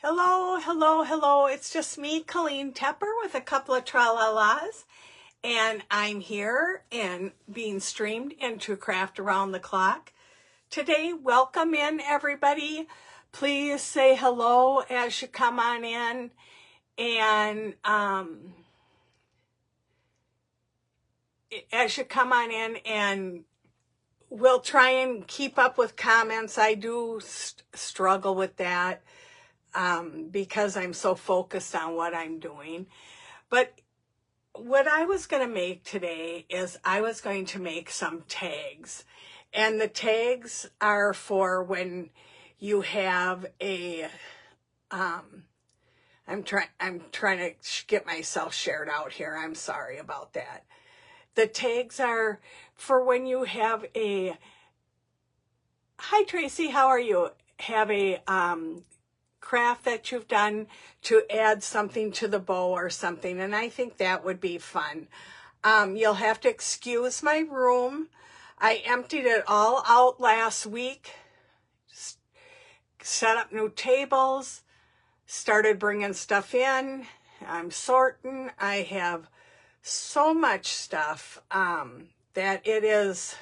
Hello, hello, hello. It's just me, Colleen Tepper, with a couple of tra-la-las. And I'm here and being streamed into Craft Around the Clock. Today, welcome in, everybody. Please say hello as you come on in. And we'll try and keep up with comments. I do struggle with that. Because I'm so focused on what I'm doing. But what I was going to make today is I was going to make some tags. And the tags are for when you have a, I'm trying to get myself shared out here. I'm sorry about that. The tags are for when you have a, hi Tracy, how are you? Have a, craft that you've done to add something to the bow or something, and I think that would be fun. You'll have to excuse my room. I emptied it all out last week, set up new tables, started bringing stuff in. I'm sorting. I have so much stuff that it is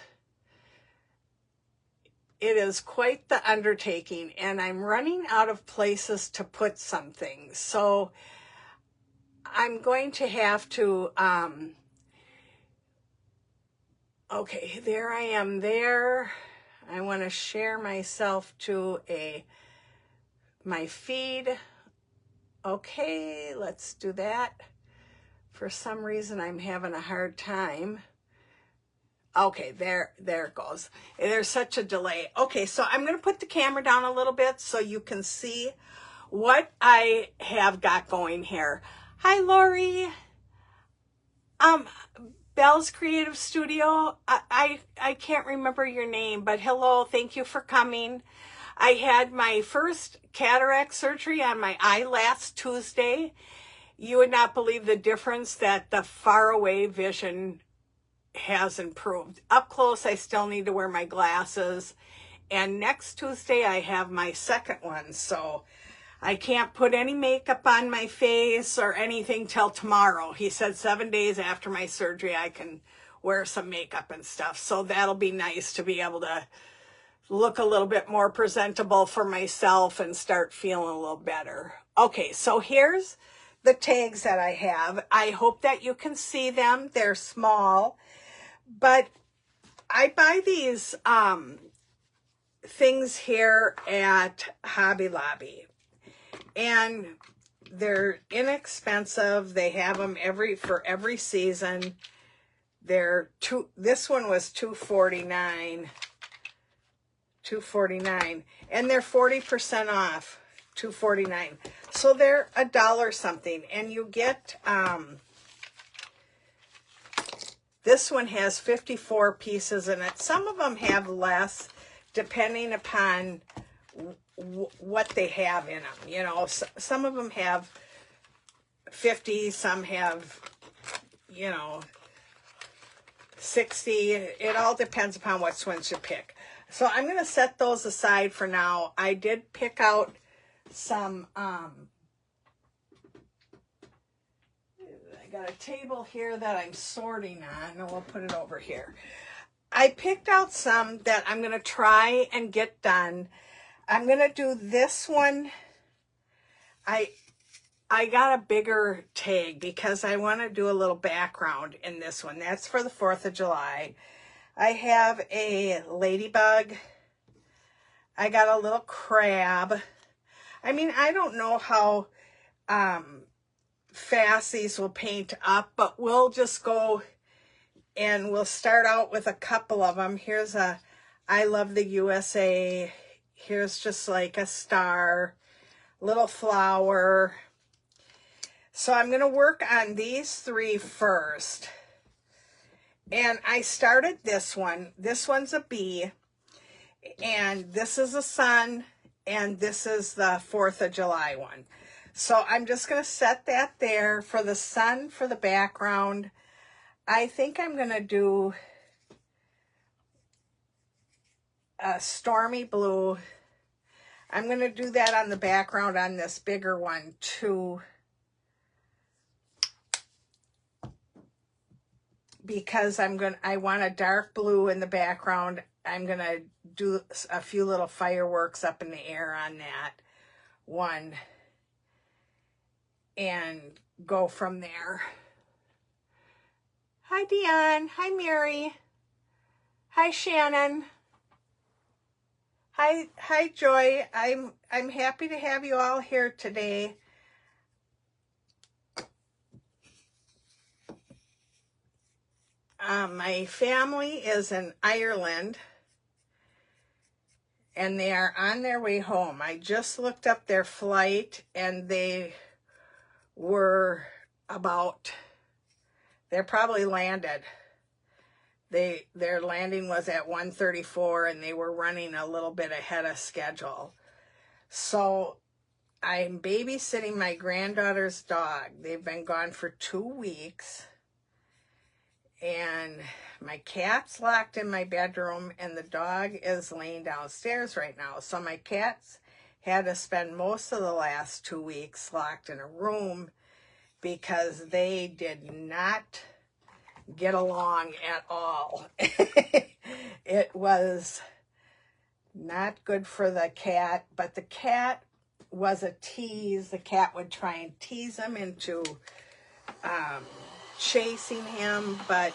quite the undertaking, and I'm running out of places to put some things. So I'm going to have to, okay, there I am there. I want to share myself to my feed. Okay, let's do that. For some reason, I'm having a hard time. Okay, there it goes. There's such a delay. Okay, so I'm going to put the camera down a little bit so you can see what I have got going here. Hi, Lori. Bell's Creative Studio. I can't remember your name, but hello, thank you for coming. I had my first cataract surgery on my eye last Tuesday. You would not believe the difference that the faraway vision has improved. Up close, I still need to wear my glasses. And next Tuesday, I have my second one. So I can't put any makeup on my face or anything till tomorrow. He said 7 days after my surgery, I can wear some makeup and stuff. So that'll be nice to be able to look a little bit more presentable for myself and start feeling a little better. Okay, so here's the tags that I have. I hope that you can see them. They're small. But I buy these things here at Hobby Lobby, and they're inexpensive. They have them for every season. This one was $2.49, and they're 40% off, $2.49. So they're $1 something, and you get this one has 54 pieces in it. Some of them have less, depending upon what they have in them. You know, some of them have 50, some have, 60. It all depends upon which ones you pick. So I'm going to set those aside for now. I did pick out some, got a table here that I'm sorting on, and we'll put it over here. I picked out some that I'm going to try and get done. I'm going to do this one. I got a bigger tag because I want to do a little background in this one. That's for the 4th of July. I have a ladybug. I got a little crab. I mean, I don't know how fast these will paint up, but we'll just go and we'll start out with a couple of them. Here's a I Love the USA. Here's just like a star, little flower. So I'm going to work on these 3 first. And I started this one. This one's a bee, and this is a sun, and this is the 4th of July one. So I'm just going to set that there for the sun for the background. I think I'm going to do a stormy blue. I'm going to do that on the background on this bigger one too, because I want a dark blue in the background. I'm going to do a few little fireworks up in the air on that one and go from there. Hi, Dion. Hi, Mary. Hi, Shannon. Hi, Joy. I'm happy to have you all here today. My family is in Ireland, and they are on their way home. I just looked up their flight, and they're probably landed. Their landing was at 1:34, and they were running a little bit ahead of schedule. So I'm babysitting my granddaughter's dog. They've been gone for 2 weeks. And my cat's locked in my bedroom, and the dog is laying downstairs right now. So my cats had to spend most of the last 2 weeks locked in a room because they did not get along at all. It was not good for the cat, but the cat was a tease. The cat would try and tease him into chasing him, but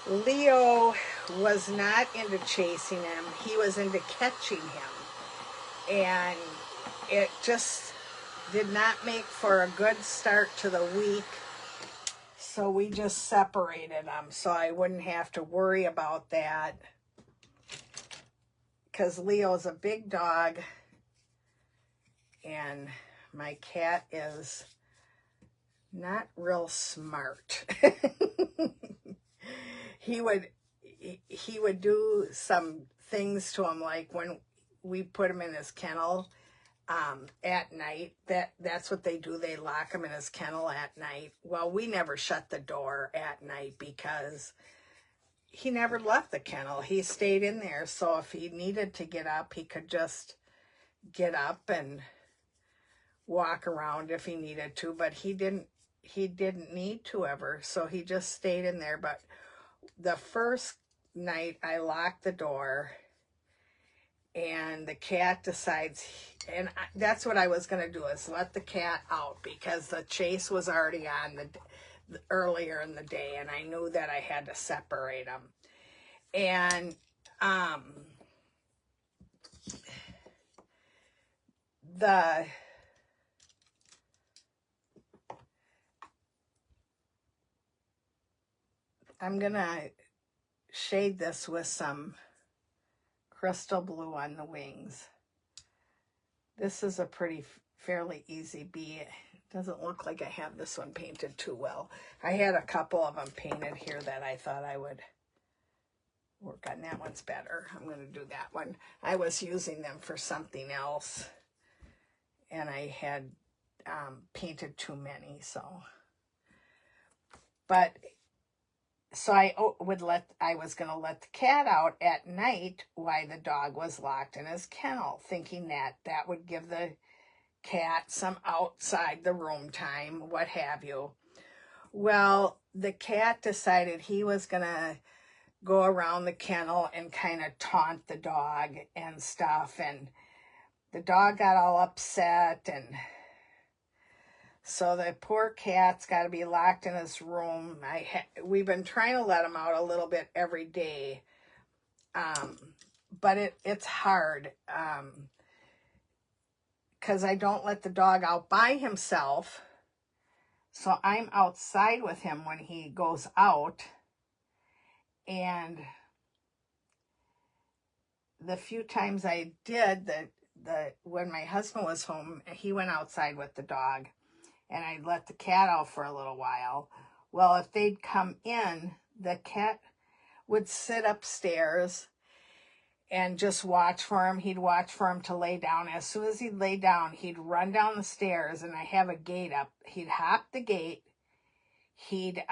Leo was not into chasing him. He was into catching him, and it just did not make for a good start to the week. So we just separated them so I wouldn't have to worry about that, because Leo's a big dog and my cat is not real smart. He would do some things to him, like when we put him in his kennel at night. That's what they do. They lock him in his kennel at night. Well, we never shut the door at night because he never left the kennel. He stayed in there. So if he needed to get up, he could just get up and walk around if he needed to, but he didn't need to ever. So he just stayed in there. But the first night I locked the door, and the cat decides, and that's what I was going to do, is let the cat out, because the chase was already on earlier in the day, and I knew that I had to separate them. And I'm going to shade this with some crystal blue on the wings. This is a fairly easy bee. It doesn't look like I have this one painted too well. I had a couple of them painted here that I thought I would work on. That one's better. I'm going to do that one. I was using them for something else, and I had painted too many, so. But so I was going to let the cat out at night while the dog was locked in his kennel, thinking that would give the cat some outside the room time, what have you. Well, the cat decided he was going to go around the kennel and kind of taunt the dog and stuff, and the dog got all upset, and so the poor cat's got to be locked in his room. We've been trying to let him out a little bit every day, but it's hard, because I don't let the dog out by himself. So I'm outside with him when he goes out, and the few times I did, when my husband was home, he went outside with the dog, and I'd let the cat out for a little while. Well, if they'd come in, the cat would sit upstairs and just watch for him. He'd watch for him to lay down. As soon as he'd lay down, he'd run down the stairs, and I have a gate up. He'd hop the gate. He'd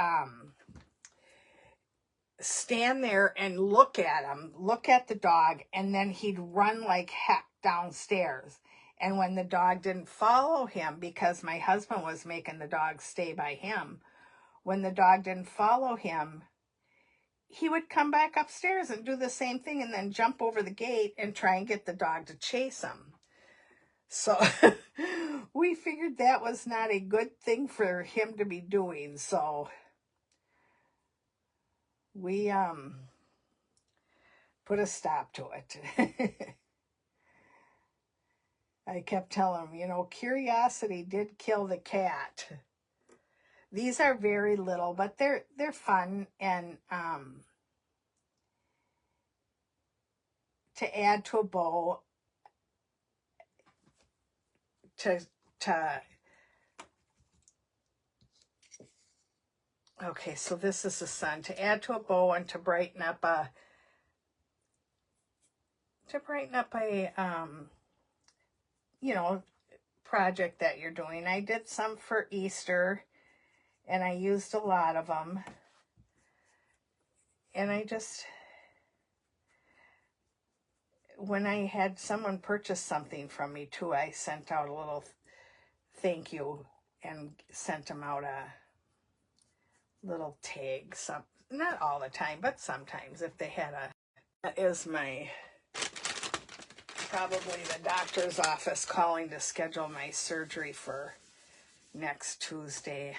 stand there and look at him, look at the dog, and then he'd run like heck downstairs. And when the dog didn't follow him, because my husband was making the dog stay by him, when the dog didn't follow him, he would come back upstairs and do the same thing and then jump over the gate and try and get the dog to chase him. So we figured that was not a good thing for him to be doing. So we put a stop to it. I kept telling him, you know, curiosity did kill the cat. These are very little, but they're fun, and to add to a bow, to okay, so this is the sun, to add to a bow and to brighten up a you know, project that you're doing. I did some for Easter, and I used a lot of them. And I just, when I had someone purchase something from me too, I sent out a little thank you and sent them out a little tag. Some, not all the time, but sometimes if they had a, that is my, probably the doctor's office calling to schedule my surgery for next Tuesday.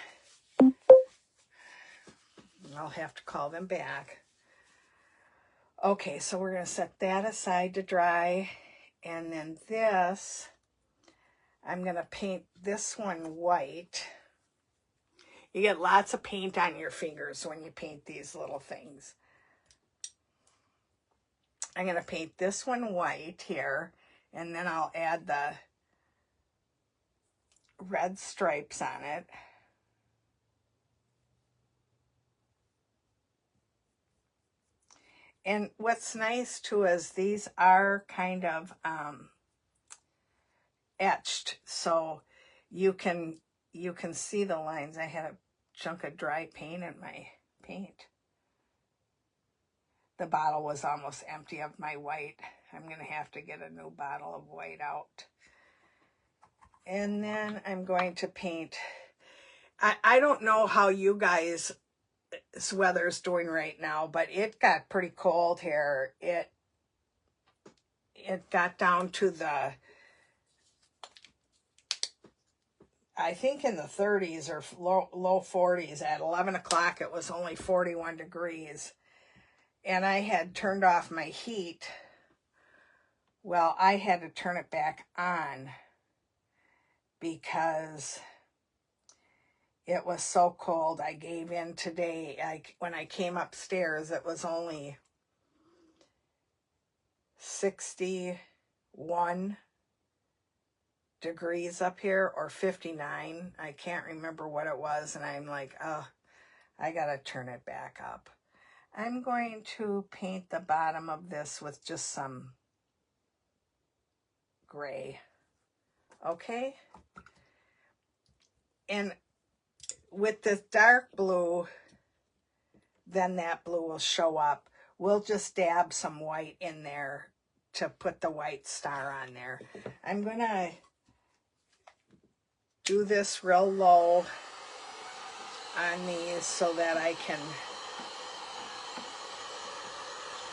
I'll have to call them back. Okay, so we're going to set that aside to dry. And then this, I'm going to paint this one white. You get lots of paint on your fingers when you paint these little things. I'm going to paint this one white here, and then I'll add the red stripes on it. And what's nice too is these are kind of etched, so you can see the lines. I had a chunk of dry paint in my paint. The bottle was almost empty of my white. I'm going to have to get a new bottle of white out. And then I'm going to paint. I don't know how you guys' weather's doing right now, but it got pretty cold here. It got down to the, I think in the 30s or low 40s. At 11 o'clock, it was only 41 degrees. And I had turned off my heat. Well, I had to turn it back on because it was so cold. I gave in today. When I came upstairs, it was only 61 degrees up here, or 59. I can't remember what it was, and I'm like, oh, I gotta turn it back up. I'm going to paint the bottom of this with just some gray. Okay? And with this dark blue, then that blue will show up. We'll just dab some white in there to put the white star on there. I'm going to do this real low on these so that I can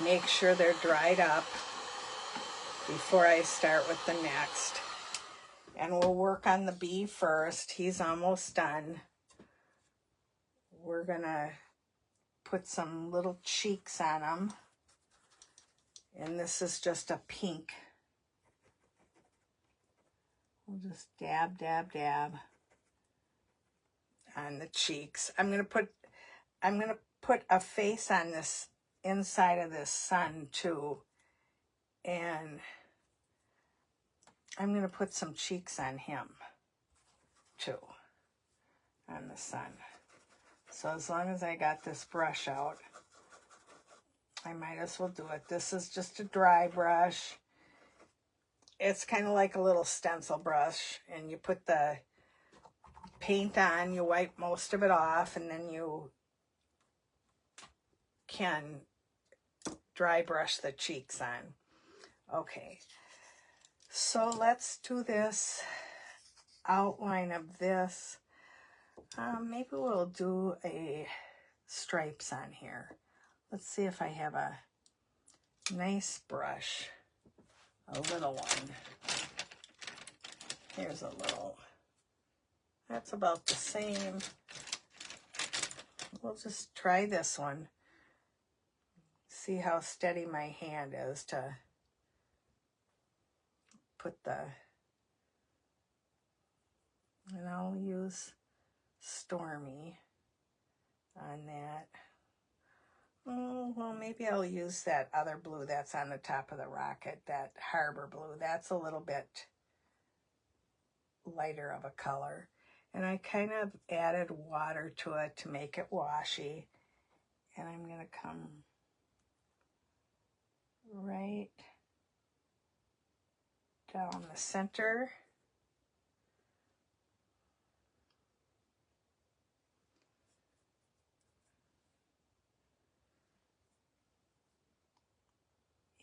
make sure they're dried up before I start with the next. And we'll work on the bee first. He's almost done. We're going to put some little cheeks on him. And this is just a pink. We'll just dab, dab, dab on the cheeks. I'm going to put a face on this inside of this sun too. And I'm going to put some cheeks on him too, on the sun. So as long as I got this brush out, I might as well do it. This is just a dry brush. It's kind of like a little stencil brush, and you put the paint on, you wipe most of it off, and then you can dry brush the cheeks on. Okay. So let's do this outline of this. Maybe we'll do a stripes on here. Let's see if I have a nice brush, a little one. Here's a little. That's about the same. We'll just try this one. See how steady my hand is to put the, and I'll use Stormy on that. Oh, well, maybe I'll use that other blue that's on the top of the rocket, that Harbor Blue. That's a little bit lighter of a color. And I kind of added water to it to make it washy. And I'm going to come right down the center.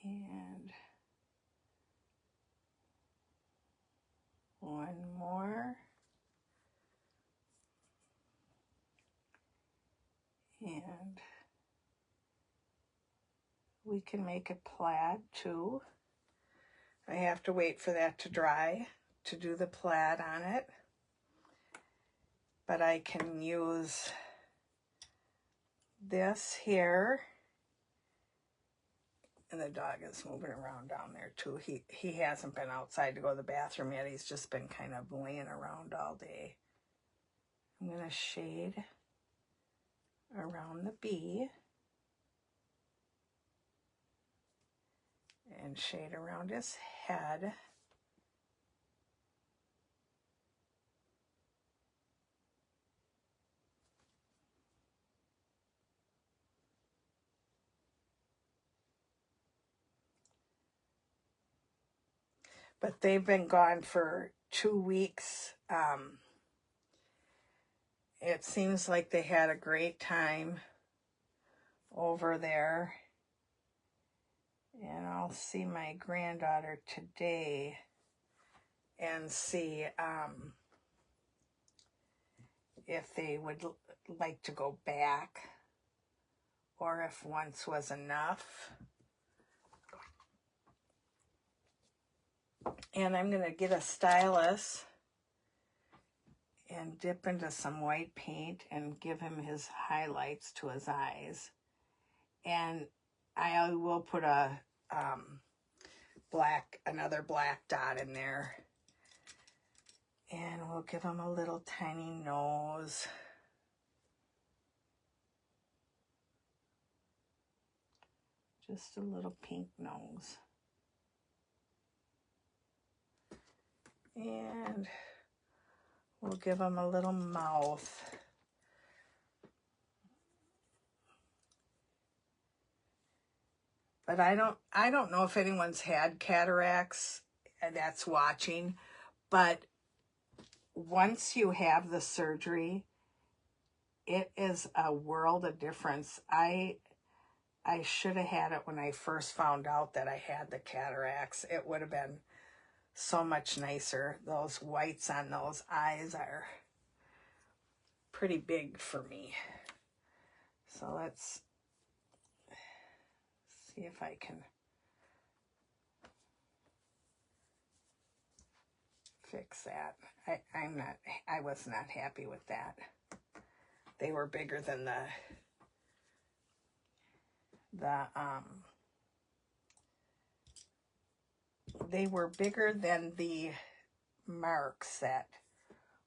And one more. And we can make it plaid too. I have to wait for that to dry to do the plaid on it. But I can use this here. And the dog is moving around down there too. He hasn't been outside to go to the bathroom yet. He's just been kind of laying around all day. I'm going to shade around the bee. And shade around his head. But they've been gone for 2 weeks. It seems like they had a great time over there. And I'll see my granddaughter today and see if they would like to go back or if once was enough. And I'm going to get a stylus and dip into some white paint and give him his highlights to his eyes. And I will put a another black dot in there. And we'll give him a little tiny nose. Just a little pink nose. And we'll give him a little mouth. But I don't know if anyone's had cataracts that's watching, but once you have the surgery, it is a world of difference. I should have had it when I first found out that I had the cataracts. It would have been so much nicer. Those whites on those eyes are pretty big for me. So let's see if I can fix that. I was not happy with that. They were bigger than they were bigger than the marks that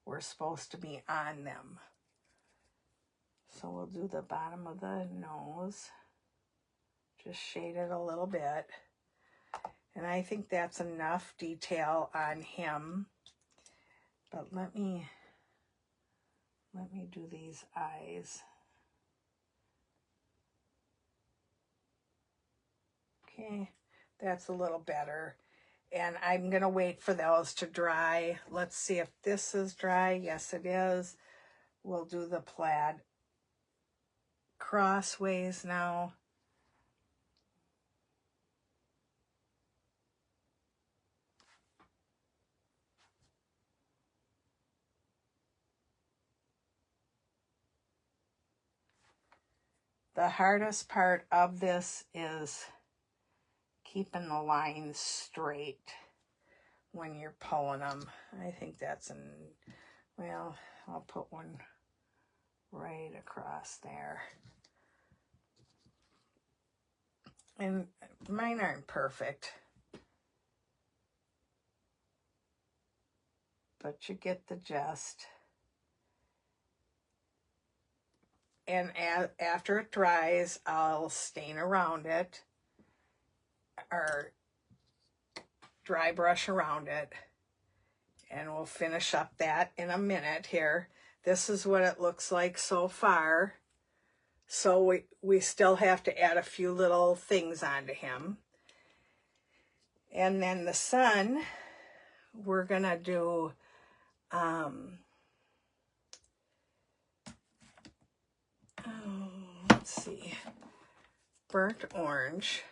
were supposed to be on them. So we'll do the bottom of the nose. Just shade it a little bit. And I think that's enough detail on him. But let me do these eyes. Okay, that's a little better. And I'm going to wait for those to dry. Let's see if this is dry. Yes, it is. We'll do the plaid crossways now. The hardest part of this is keeping the lines straight when you're pulling them. I think that's well, I'll put one right across there. And mine aren't perfect, but you get the gist. And after it dries, I'll stain around it or dry brush around it, and we'll finish up that in a minute here. This is what it looks like so far. So we still have to add a few little things onto him. And then the sun, we're gonna do let's see, Burnt Orange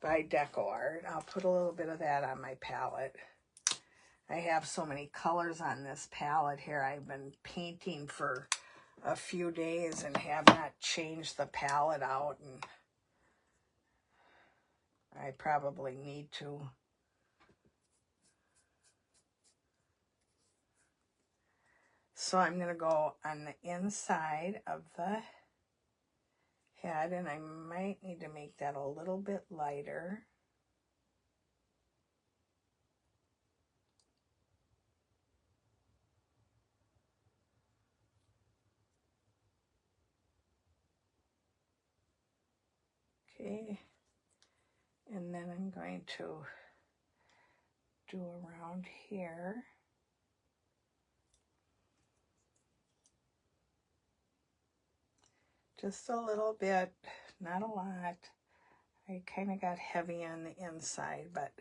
by DecoArt. I'll put a little bit of that on my palette. I have so many colors on this palette here. I've been painting for a few days and have not changed the palette out, and I probably need to. So I'm going to go on the inside of the head, and I might need to make that a little bit lighter. Okay, and then I'm going to do around here. Just a little bit, not a lot. I kind of got heavy on the inside, but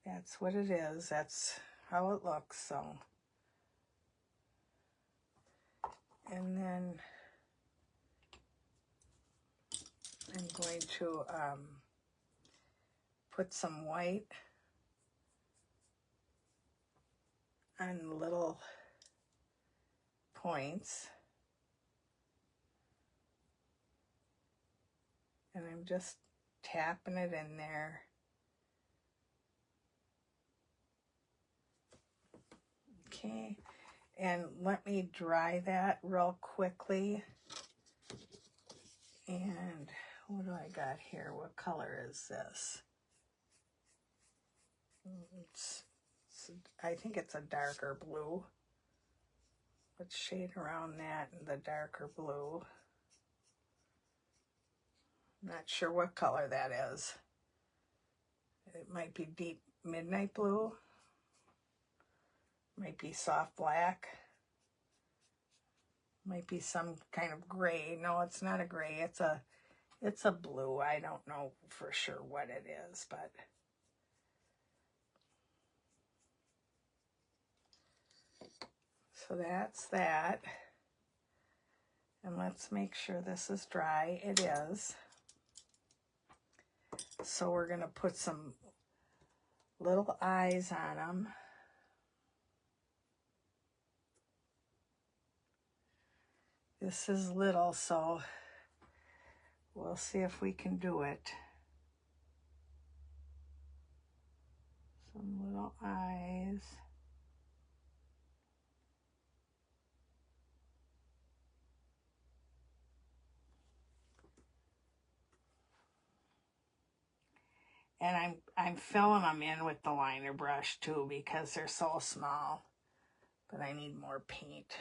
that's what it is. That's how it looks. So, and then I'm going to put some white on little points. And I'm just tapping it in there. Okay, and let me dry that real quickly. And what do I got here? What color is this? I think it's a darker blue. Let's shade around that in the darker blue. Not sure what color that is. It might be deep midnight blue. Might be soft black. Might be some kind of gray. No, it's not a gray. It's a blue. I don't know for sure what it is, but so that's that. And let's make sure this is dry. It is. So we're going to put some little eyes on them. This is little, so we'll see if we can do it. Some little eyes. And I'm filling them in with the liner brush too because they're so small. But I need more paint.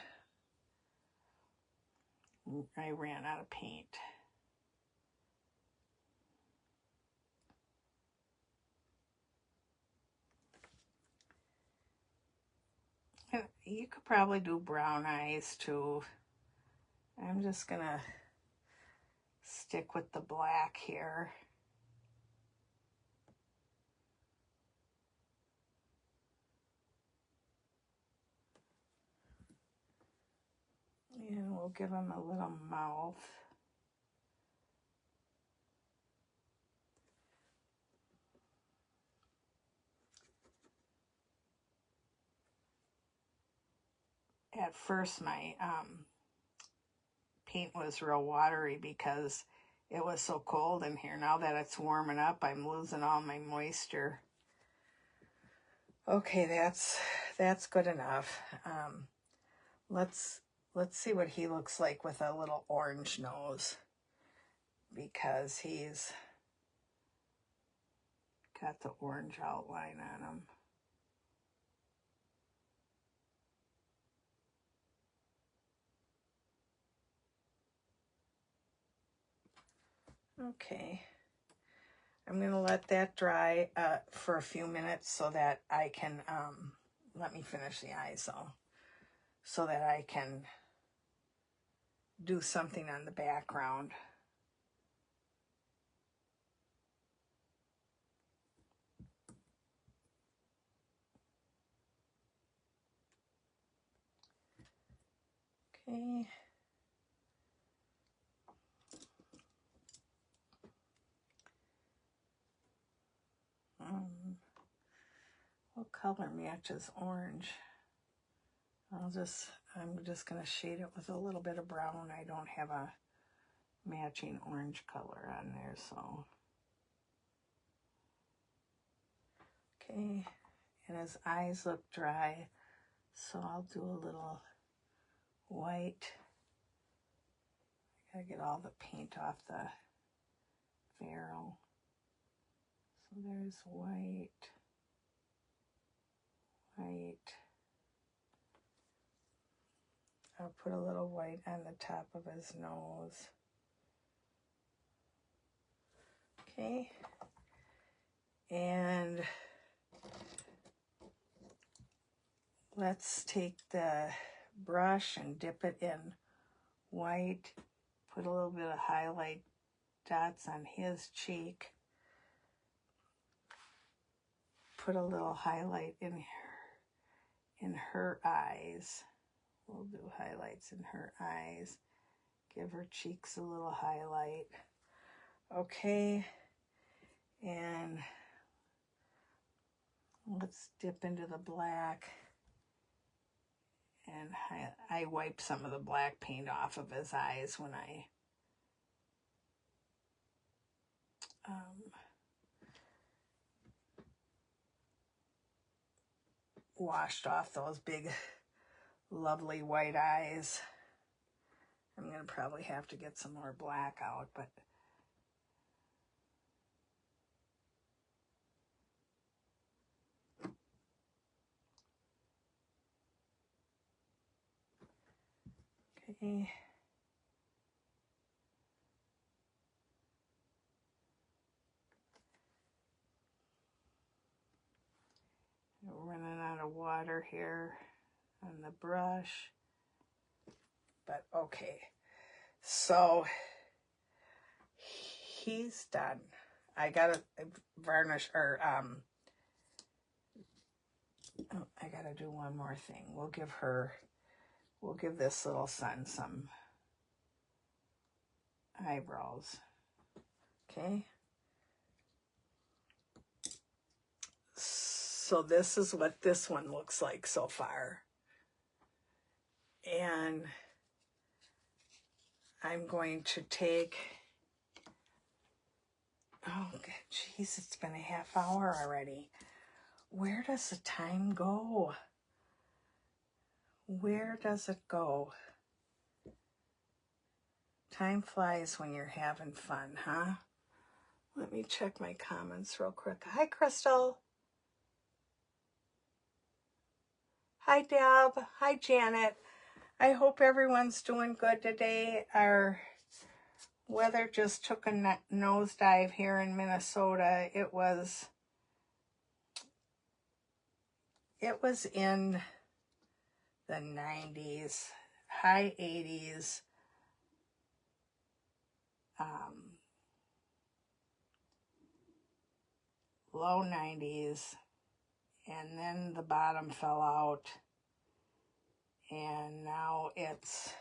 I ran out of paint. You could probably do brown eyes too. I'm just gonna stick with the black here. And we'll give him a little mouth. at first my paint was real watery because it was so cold in here. Now that it's warming up, I'm losing all my moisture. Okay, that's good enough. Let's see what he looks like with a little orange nose, because he's got the orange outline on him. Okay, I'm going to let that dry for a few minutes so that I can, let me finish the eyes so that I can do something on the background. Okay. What color matches orange? I'm just going to shade it with a little bit of brown. I don't have a matching orange color on there, so. Okay, and his eyes look dry, so I'll do a little white. I gotta get all the paint off the barrel. So there's white, white. I'll put a little white on the top of his nose. Okay, and let's take the brush and dip it in white, put a little bit of highlight dots on his cheek, put a little highlight in her eyes. We'll do highlights in her eyes, give her cheeks a little highlight. Okay, and let's dip into the black, and I wipe some of the black paint off of his eyes when I washed off those big lovely white eyes. I'm going to probably have to get some more black out, but okay. We're running out of water here on the brush, but okay. So he's done. I gotta varnish, or oh, I gotta do one more thing. We'll give this little son some eyebrows. Okay. So this is what this one looks like so far. And I'm going to take, oh, jeez, it's been a half hour already. Where does the time go? Where does it go? Time flies when you're having fun, huh? Let me check my comments real quick. Hi, Crystal. Hi, Deb. Hi, Janet. I hope everyone's doing good today. Our weather just took a nosedive here in Minnesota. It was in the 90s, high 80s, low 90s, and then the bottom fell out, and now it's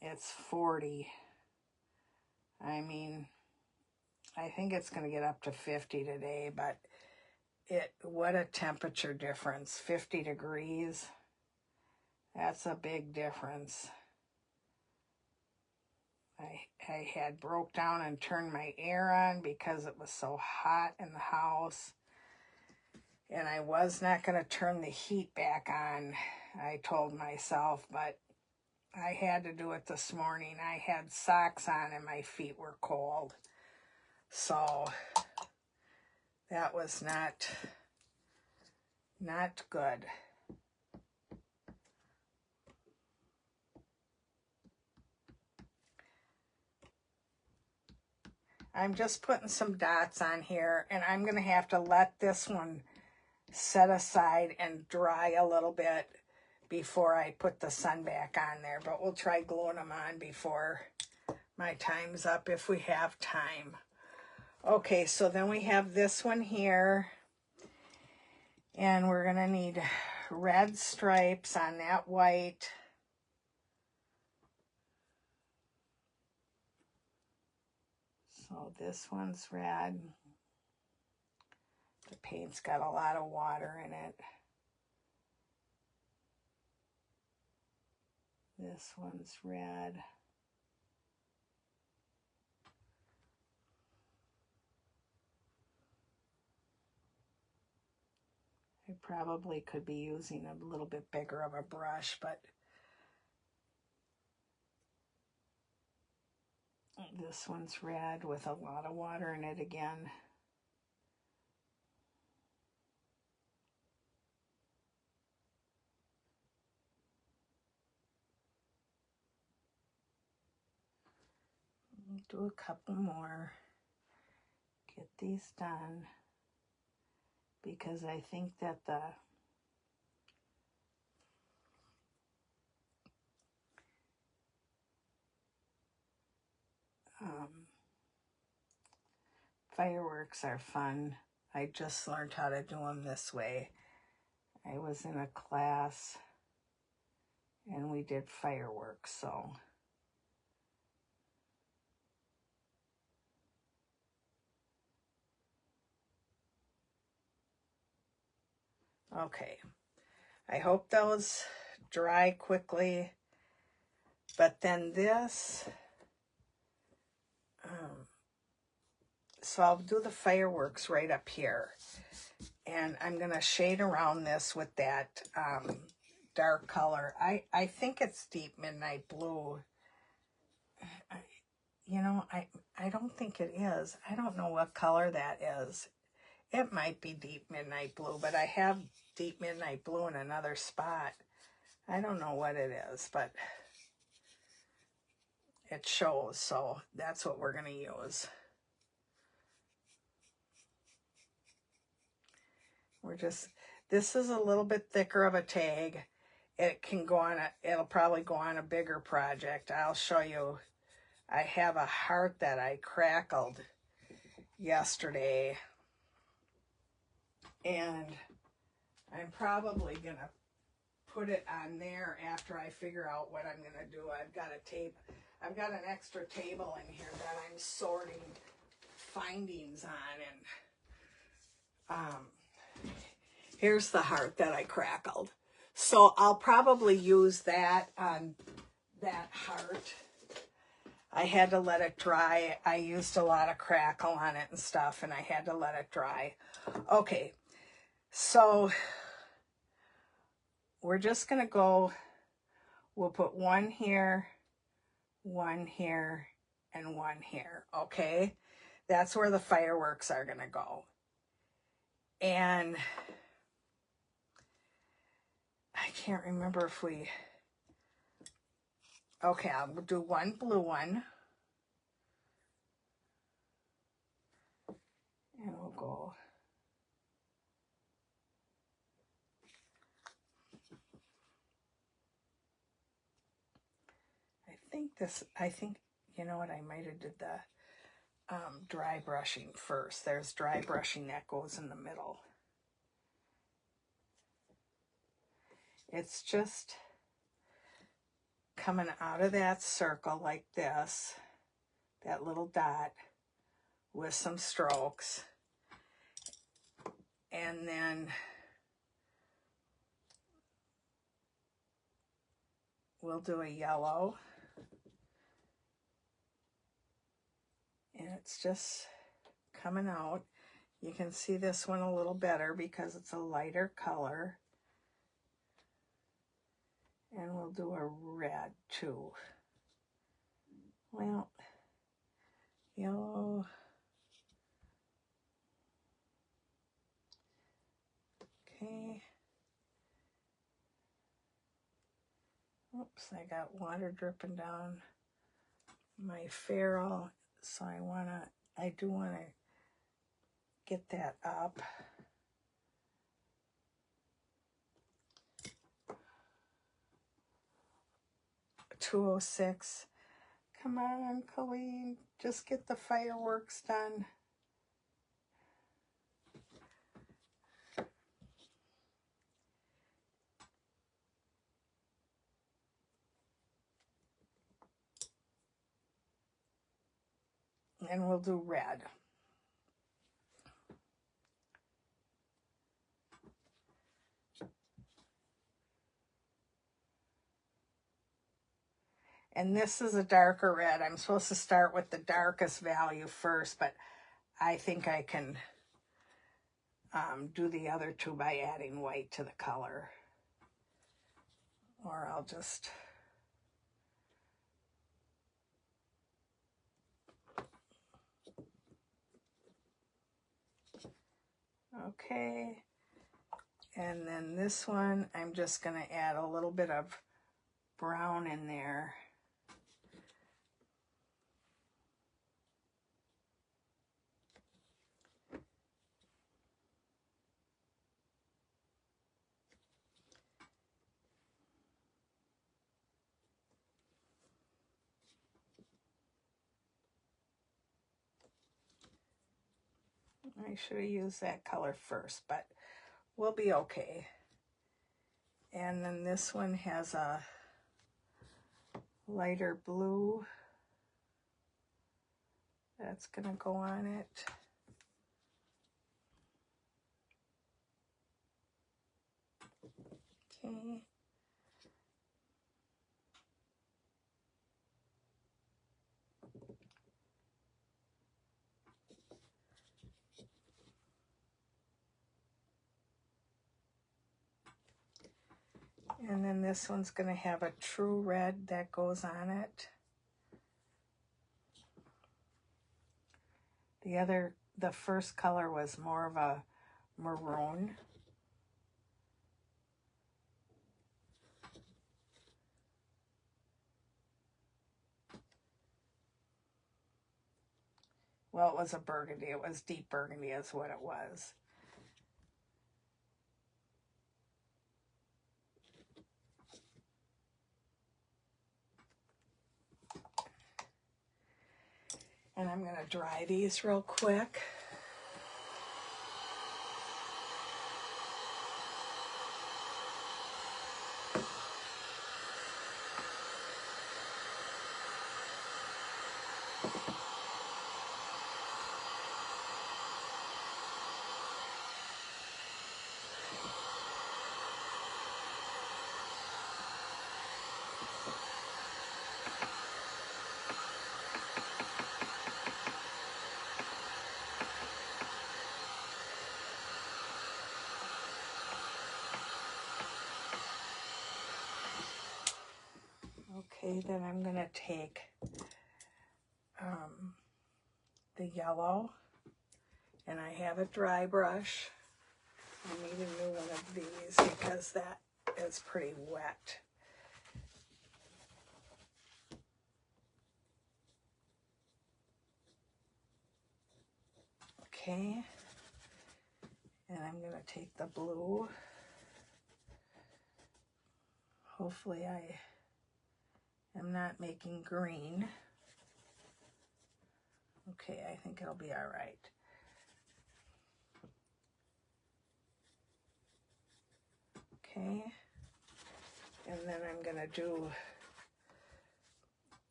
it's 40. I mean, I think it's going to get up to 50 today, but what a temperature difference, 50 degrees. That's a big difference. I had broke down and turned my air on because it was so hot in the house. And I was not going to turn the heat back on, I told myself, but I had to do it this morning. I had socks on and my feet were cold. So that was not good. I'm just putting some dots on here, and I'm going to have to let this one set aside and dry a little bit before I put the sun back on there. But we'll try gluing them on before my time's up if we have time. Okay, so then we have this one here, and we're going to need red stripes on that white. So this one's red. The paint's got a lot of water in it. This one's red. I probably could be using a little bit bigger of a brush, but this one's red with a lot of water in it again. Do a couple more. Get these done. Because I think that the fireworks are fun. I just learned how to do them this way. I was in a class and we did fireworks, so. Okay, I hope those dry quickly, but then this, so I'll do the fireworks right up here, and I'm going to shade around this with that dark color. I think it's Deep Midnight Blue. I don't think it is. I don't know what color that is. It might be Deep Midnight Blue, but I have Deep Midnight Blue in another spot. I don't know what it is, but it shows, so that's what we're going to use. This is a little bit thicker of a tag. It can go on it'll probably go on a bigger project. I'll show you. I have a heart that I crackled yesterday, and I'm probably going to put it on there after I figure out what I'm going to do. I've got an extra table in here that I'm sorting findings on, and here's the heart that I crackled. So I'll probably use that on that heart. I had to let it dry. I used a lot of crackle on it and stuff, and I had to let it dry. Okay, so we're just going to go, we'll put one here, and one here, okay? That's where the fireworks are going to go. And I can't remember if we, okay, I'll do one blue one. And we'll go. I think, you know what, I might have did the dry brushing first. There's dry brushing that goes in the middle. It's just coming out of that circle like this, that little dot with some strokes. And then we'll do a yellow. And it's just coming out. You can see this one a little better because it's a lighter color. And we'll do a red too. Well, yellow. Okay. Oops, I got water dripping down my ferrule, so I do wanna get that up. $2.06. Come on, Colleen, just get the fireworks done. And we'll do red. And this is a darker red. I'm supposed to start with the darkest value first, but I think I can do the other two by adding white to the color. Or I'll just... Okay. And then this one, I'm just going to add a little bit of brown in there. I should have used that color first, but we'll be okay. And then this one has a lighter blue. That's going to go on it. Okay. And then this one's going to have a true red that goes on it. The first color was more of a maroon. Well, it was a burgundy. It was deep burgundy is what it was. And I'm going to dry these real quick. Okay, then I'm going to take the yellow, and I have a dry brush. I need a new one of these because that is pretty wet. Okay, and I'm going to take the blue. Hopefully I am not making green. Okay, I think it'll be all right. Okay, and then I'm going to do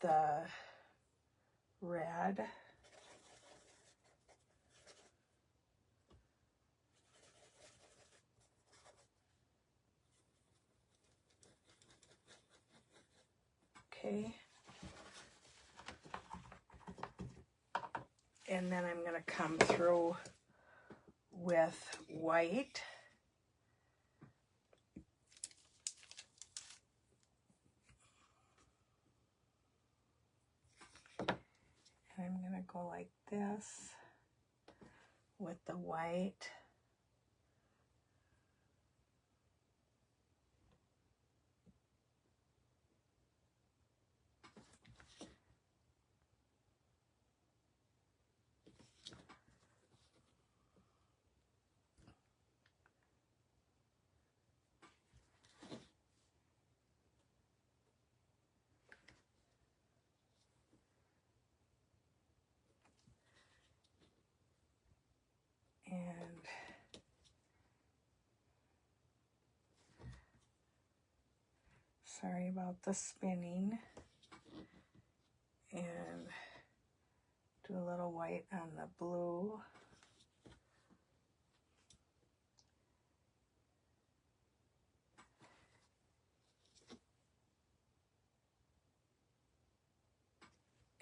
the red. Okay. And then I'm going to come through with white. And I'm going to go like this with the white. And sorry about the spinning. And do a little white on the blue.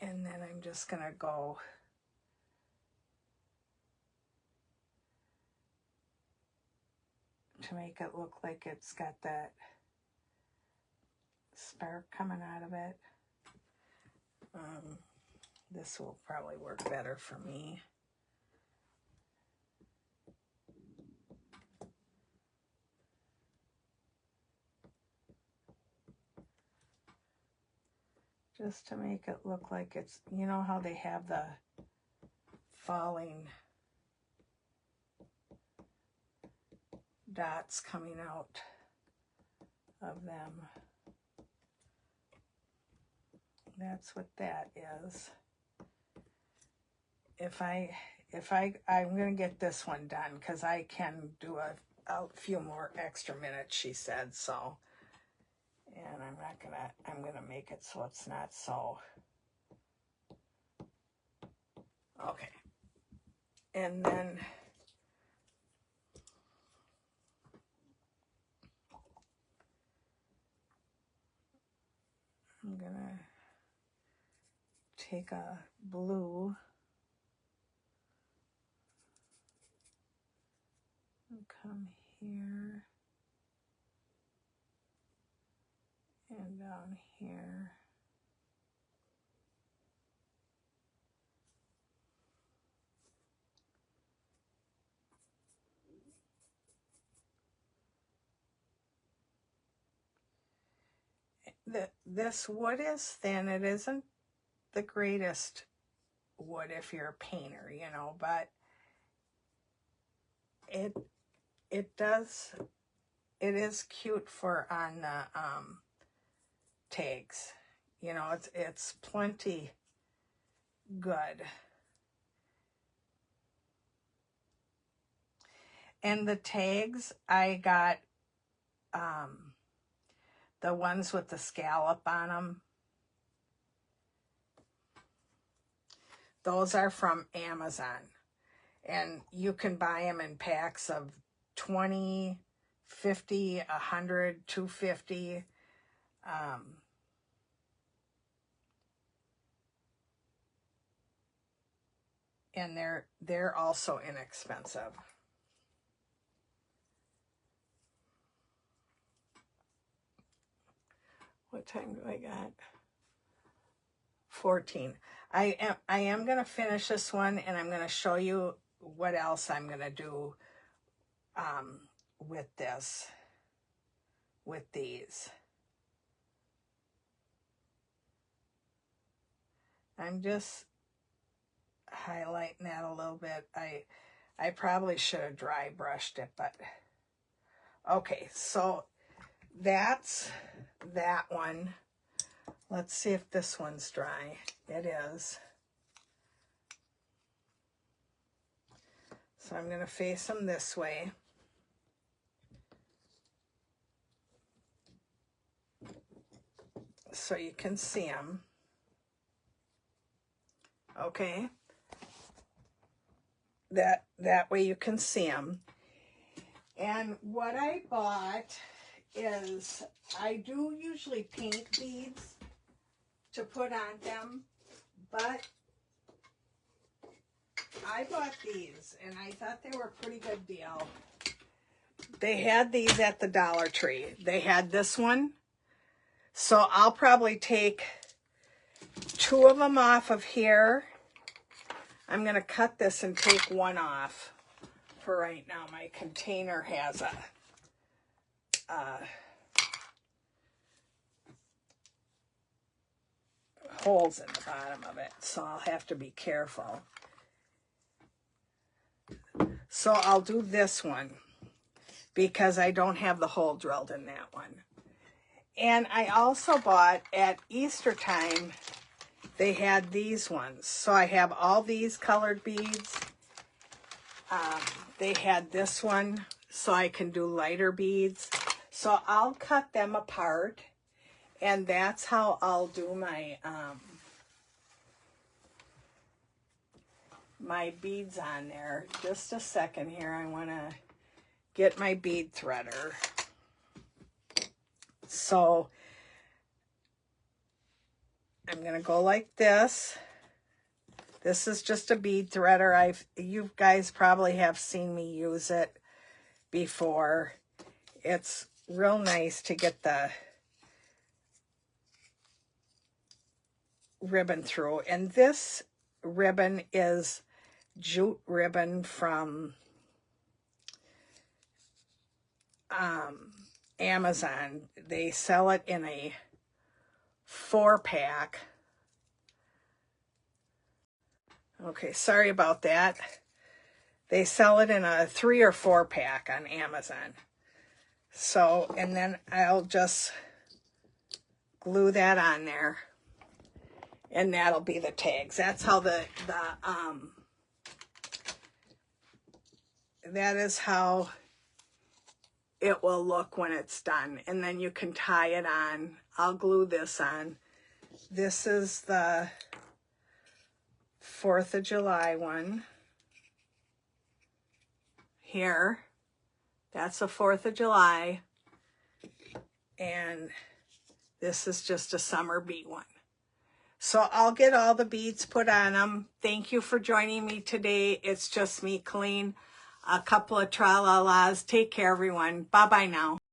And then I'm just going to go to make it look like it's got that spark coming out of it. This will probably work better for me. Just to make it look like it's, you know how they have the falling dots coming out of them. That's what that is. I'm going to get this one done because I can do a few more extra minutes, she said, so. And I'm going to make it so it's not so. Okay. And then I'm going to take a blue and come here and down here. This wood is thin. It isn't the greatest wood if you're a painter, you know, but it is cute for on the tags. You know, it's plenty good. And the tags, I got the ones with the scallop on them. Those are from Amazon. And you can buy them in packs of 20, 50, 100, 250. And they're also inexpensive. What time do I got? 14. I am going to finish this one, and I'm going to show you what else I'm going to do with these. I'm just highlighting that a little bit. I probably should have dry brushed it, but okay, so that's that one. Let's see if this one's dry. It is. So I'm going to face them this way. So you can see them. Okay. That way you can see them. And what I bought is, I do usually paint beads, to put on them, but I bought these and I thought they were a pretty good deal. They had these at the Dollar Tree. They had this one. So I'll probably take 2 of them off of here. I'm going to cut this and take one off for right now. My container has holes in the bottom of it, so I'll have to be careful. So I'll do this one because I don't have the hole drilled in that one. And I also bought at Easter time, they had these ones. So I have all these colored beads. They had this one so I can do lighter beads. So I'll cut them apart, and that's how I'll do my my beads on there. Just a second here. I want to get my bead threader. So I'm going to go like this. This is just a bead threader. You guys probably have seen me use it before. It's real nice to get the ribbon through. And this ribbon is jute ribbon from Amazon. They sell it in a 4-pack. Okay, sorry about that. They sell it in a 3 or 4-pack on Amazon. So, and then I'll just glue that on there. And that'll be the tags. That's how that is how it will look when it's done. And then you can tie it on. I'll glue this on. This is the 4th of July one. Here. That's a 4th of July. And this is just a summer bee one. So I'll get all the beads put on them. Thank you for joining me today. It's just me, Colleen. A couple of tra-la-las. Take care, everyone. Bye-bye now.